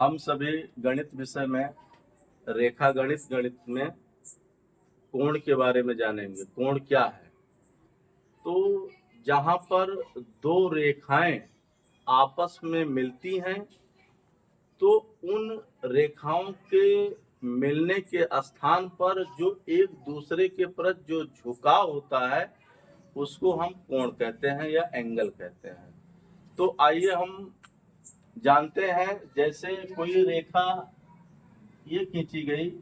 हम सभी गणित विषय में रेखा गणित में कोण के बारे में जानेंगे। कोण क्या है? तो जहां पर दो रेखाएं आपस में मिलती हैं तो उन रेखाओं के मिलने के स्थान पर जो एक दूसरे के प्रति जो झुकाव होता है उसको हम कोण कहते हैं या एंगल कहते हैं। तो आइए हम जानते हैं, जैसे कोई रेखा ये खींची गई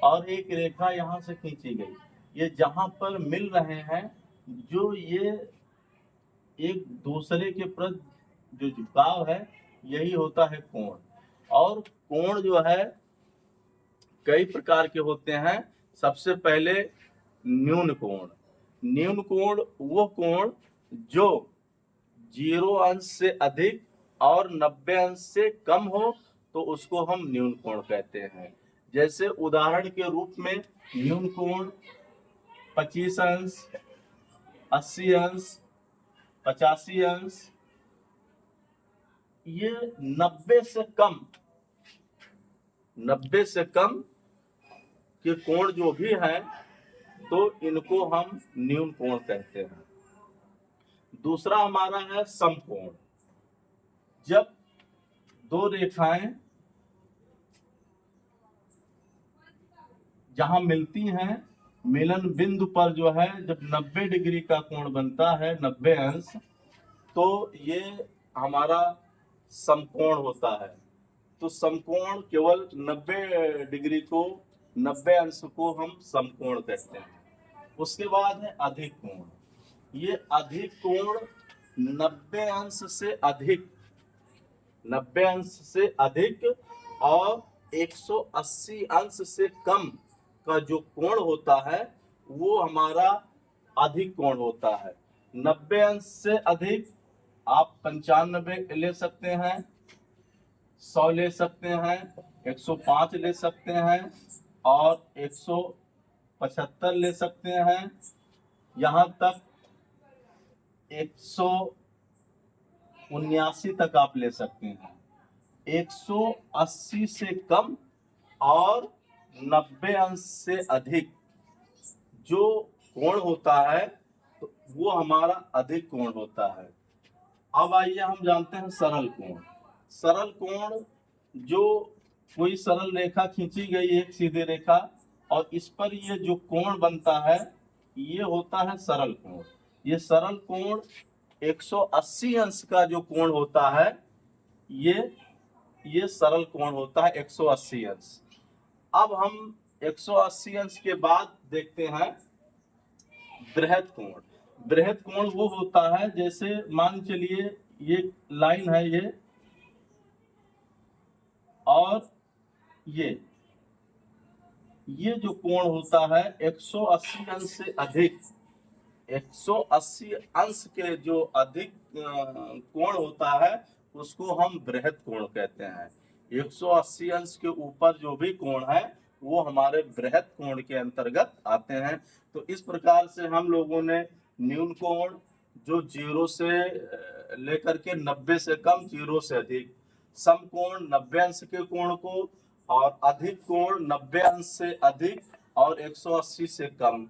और एक रेखा यहाँ से खींची गई, ये जहां पर मिल रहे हैं, जो ये एक दूसरे के प्रति जो झुकाव है यही होता है कोण। और कोण जो है कई प्रकार के होते हैं। सबसे पहले न्यून कोण। न्यून कोण वो कोण जो 0 अंश से अधिक और 90 अंश से कम हो तो उसको हम न्यून कोण कहते हैं। जैसे उदाहरण के रूप में न्यून कोण 25 अंश, 80 अंश, 85 अंश, ये 90 से कम के कोण जो भी हैं तो इनको हम न्यून कोण कहते हैं। दूसरा हमारा है समकोण। जब दो रेखाएं जहां मिलती हैं, मिलन बिंदु पर जो है जब 90 डिग्री का कोण बनता है, 90 अंश, तो ये हमारा समकोण होता है। तो समकोण केवल 90 डिग्री को, 90 अंश को हम समकोण कहते हैं। उसके बाद है अधिक कोण। ये अधिक कोण 90 अंश से अधिक, 90 अंश से अधिक और 180 अंश से कम का जो कोण होता है वो हमारा अधिक कोण होता है। 90 अंश से अधिक आप 95 ले सकते हैं, 100 ले सकते हैं, 105 ले सकते हैं और 175 ले सकते हैं, यहाँ तक 179 तक आप ले सकते हैं। 180 से कम और 90 अंश से अधिक जो कोण होता है तो वो हमारा अधिक कोण होता है। अब आइए हम जानते हैं सरल कोण। सरल कोण जो कोई सरल रेखा खींची गई, एक सीधी रेखा, और इस पर ये जो कोण बनता है ये होता है सरल कोण। ये सरल कोण 180 अंश का जो कोण होता है ये सरल कोण होता है 180 अंश। अब हम 180 अंश के बाद देखते हैं बृहद कोण। बृहद कोण वो होता है, जैसे मान चलिए ये लाइन है ये और ये जो कोण होता है 180 अंश से अधिक, 180 अंश के जो अधिक कोण होता है उसको हम बृहद कोण कहते हैं। 180 अंश के ऊपर जो भी कोण है वो हमारे बृहद कोण के अंतर्गत आते हैं। तो इस प्रकार से हम लोगों ने न्यून कोण जो 0 से लेकर के 90 से कम, 0 से अधिक, समकोण 90 अंश के कोण को, और अधिक कोण 90 अंश से अधिक और 180 से कम।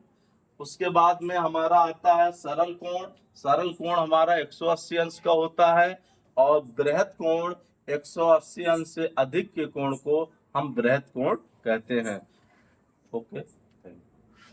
उसके बाद में हमारा आता है सरल कोण। सरल कोण हमारा 180 अंश का होता है और बृहद कोण 180 अंश से अधिक के कोण को हम बृहद कोण कहते हैं। ओके।